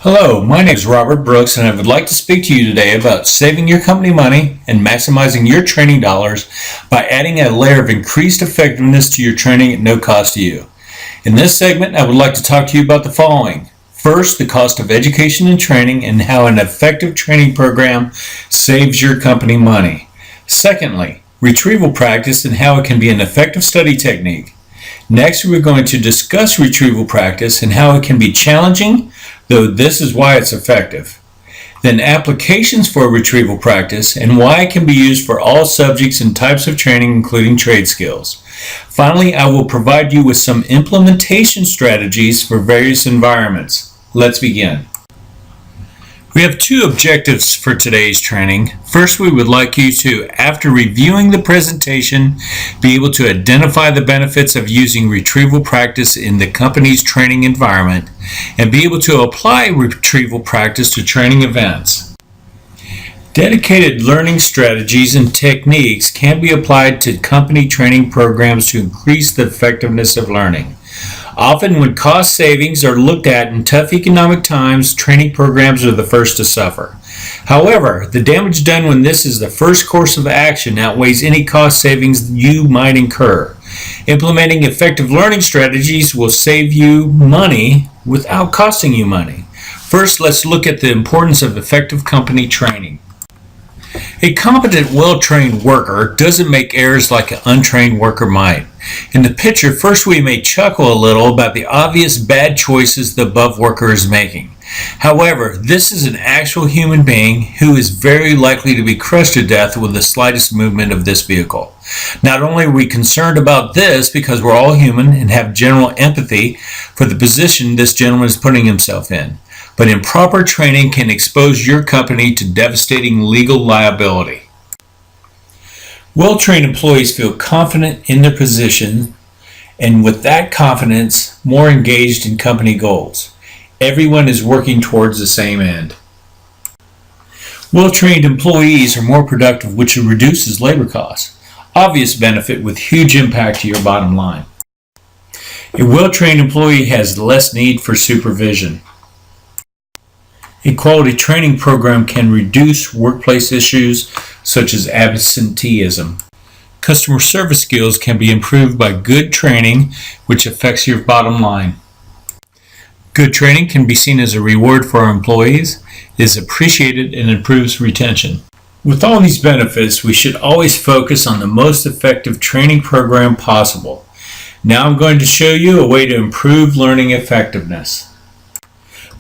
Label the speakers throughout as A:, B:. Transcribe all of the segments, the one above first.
A: Hello, my name is Robert Brooks, and I would like to speak to you today about saving your company money and maximizing your training dollars by adding a layer of increased effectiveness to your training at no cost to you. In this segment, I would like to talk to you about the following. First, the cost of education and training and how an effective training program saves your company money. Secondly, retrieval practice and how it can be an effective study technique. Next, we're going to discuss retrieval practice and how it can be challenging, though this is why it's effective. Then applications for retrieval practice and why it can be used for all subjects and types of training, including trade skills. Finally, I will provide you with some implementation strategies for various environments. Let's begin. We have two objectives for today's training. First, we would like you to, after reviewing the presentation, be able to identify the benefits of using retrieval practice in the company's training environment and be able to apply retrieval practice to training events. Dedicated learning strategies and techniques can be applied to company training programs to increase the effectiveness of learning. Often when cost savings are looked at in tough economic times, training programs are the first to suffer. However, the damage done when this is the first course of action outweighs any cost savings you might incur. Implementing effective learning strategies will save you money without costing you money. First, let's look at the importance of effective company training. A competent, well-trained worker doesn't make errors like an untrained worker might. In the picture, first we may chuckle a little about the obvious bad choices the above worker is making. However, this is an actual human being who is very likely to be crushed to death with the slightest movement of this vehicle. Not only are we concerned about this because we're all human and have general empathy for the position this gentleman is putting himself in, but improper training can expose your company to devastating legal liability. Well-trained employees feel confident in their position and with that confidence, more engaged in company goals. Everyone is working towards the same end. Well-trained employees are more productive, which reduces labor costs. Obvious benefit with huge impact to your bottom line. A well-trained employee has less need for supervision. A quality training program can reduce workplace issues such as absenteeism. Customer service skills can be improved by good training, which affects your bottom line. Good training can be seen as a reward for our employees, is appreciated, and improves retention. With all these benefits, we should always focus on the most effective training program possible. Now I'm going to show you a way to improve learning effectiveness.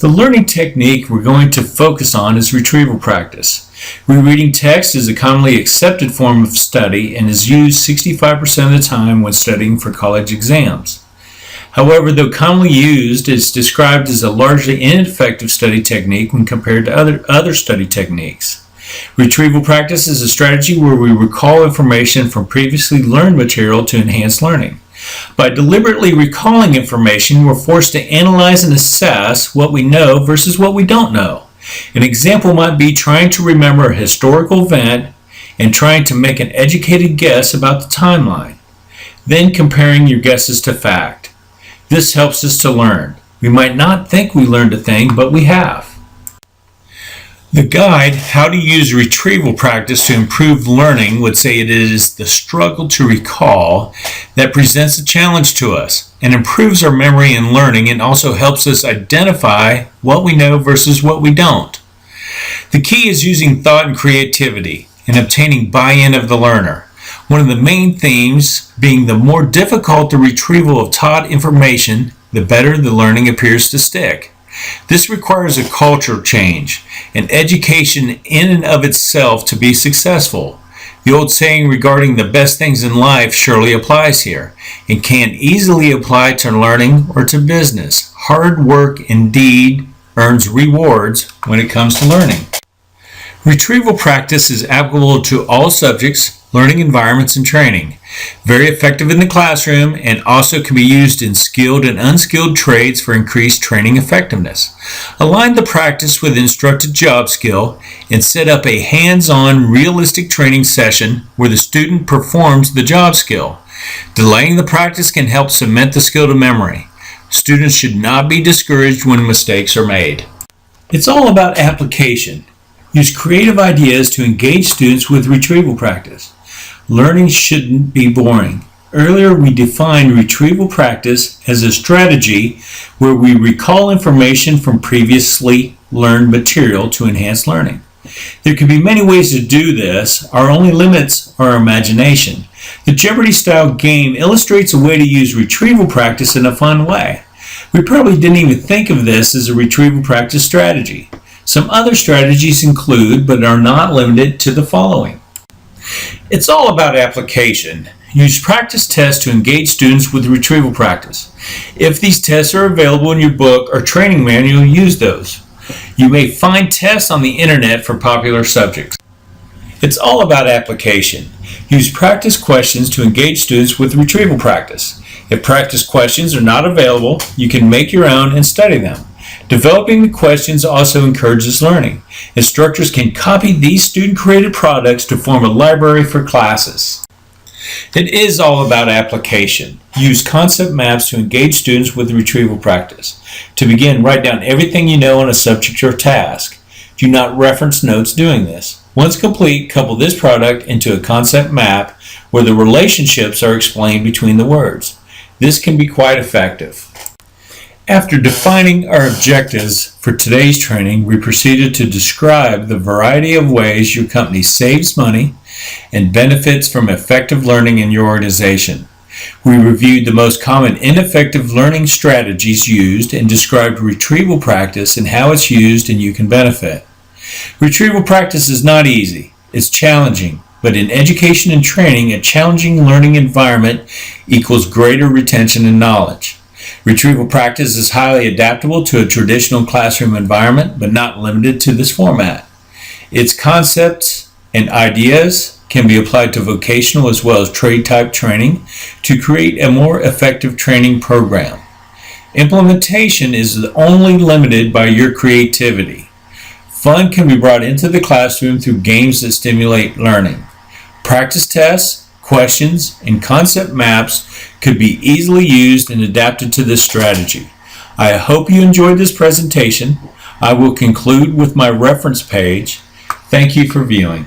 A: The learning technique we're going to focus on is retrieval practice. Rereading text is a commonly accepted form of study and is used 65% of the time when studying for college exams. However, though commonly used, it's described as a largely ineffective study technique when compared to other study techniques. Retrieval practice is a strategy where we recall information from previously learned material to enhance learning. By deliberately recalling information, we're forced to analyze and assess what we know versus what we don't know. An example might be trying to remember a historical event and trying to make an educated guess about the timeline, then comparing your guesses to fact. This helps us to learn. We might not think we learned a thing, but we have. The guide, How to Use Retrieval Practice to Improve Learning, would say it is the struggle to recall that presents a challenge to us and improves our memory and learning and also helps us identify what we know versus what we don't. The key is using thought and creativity and obtaining buy-in of the learner. One of the main themes being the more difficult the retrieval of taught information, the better the learning appears to stick. This requires a culture change, and education in and of itself to be successful. The old saying regarding the best things in life surely applies here, and can easily apply to learning or to business. Hard work indeed earns rewards when it comes to learning. Retrieval practice is applicable to all subjects, learning environments, and training. Very effective in the classroom and also can be used in skilled and unskilled trades for increased training effectiveness. Align the practice with instructed job skill and set up a hands-on, realistic training session where the student performs the job skill. Delaying the practice can help cement the skill to memory. Students should not be discouraged when mistakes are made. It's all about application. Use creative ideas to engage students with retrieval practice. Learning shouldn't be boring. Earlier, we defined retrieval practice as a strategy where we recall information from previously learned material to enhance learning. There can be many ways to do this. Our only limits are our imagination. The Jeopardy-style game illustrates a way to use retrieval practice in a fun way. We probably didn't even think of this as a retrieval practice strategy. Some other strategies include, but are not limited to, the following. It's all about application. Use practice tests to engage students with retrieval practice. If these tests are available in your book or training manual, use those. You may find tests on the internet for popular subjects. It's all about application. Use practice questions to engage students with retrieval practice. If practice questions are not available, you can make your own and study them. Developing the questions also encourages learning. Instructors can copy these student-created products to form a library for classes. It is all about application. Use concept maps to engage students with retrieval practice. To begin, write down everything you know on a subject or task. Do not reference notes doing this. Once complete, couple this product into a concept map where the relationships are explained between the words. This can be quite effective. After defining our objectives for today's training, we proceeded to describe the variety of ways your company saves money and benefits from effective learning in your organization. We reviewed the most common ineffective learning strategies used and described retrieval practice and how it's used and you can benefit. Retrieval practice is not easy. It's challenging, but in education and training, a challenging learning environment equals greater retention and knowledge. Retrieval practice is highly adaptable to a traditional classroom environment, but not limited to this format. Its concepts and ideas can be applied to vocational as well as trade-type training to create a more effective training program. Implementation is only limited by your creativity. Fun can be brought into the classroom through games that stimulate learning. Practice tests, questions, and concept maps could be easily used and adapted to this strategy. I hope you enjoyed this presentation. I will conclude with my reference page. Thank you for viewing.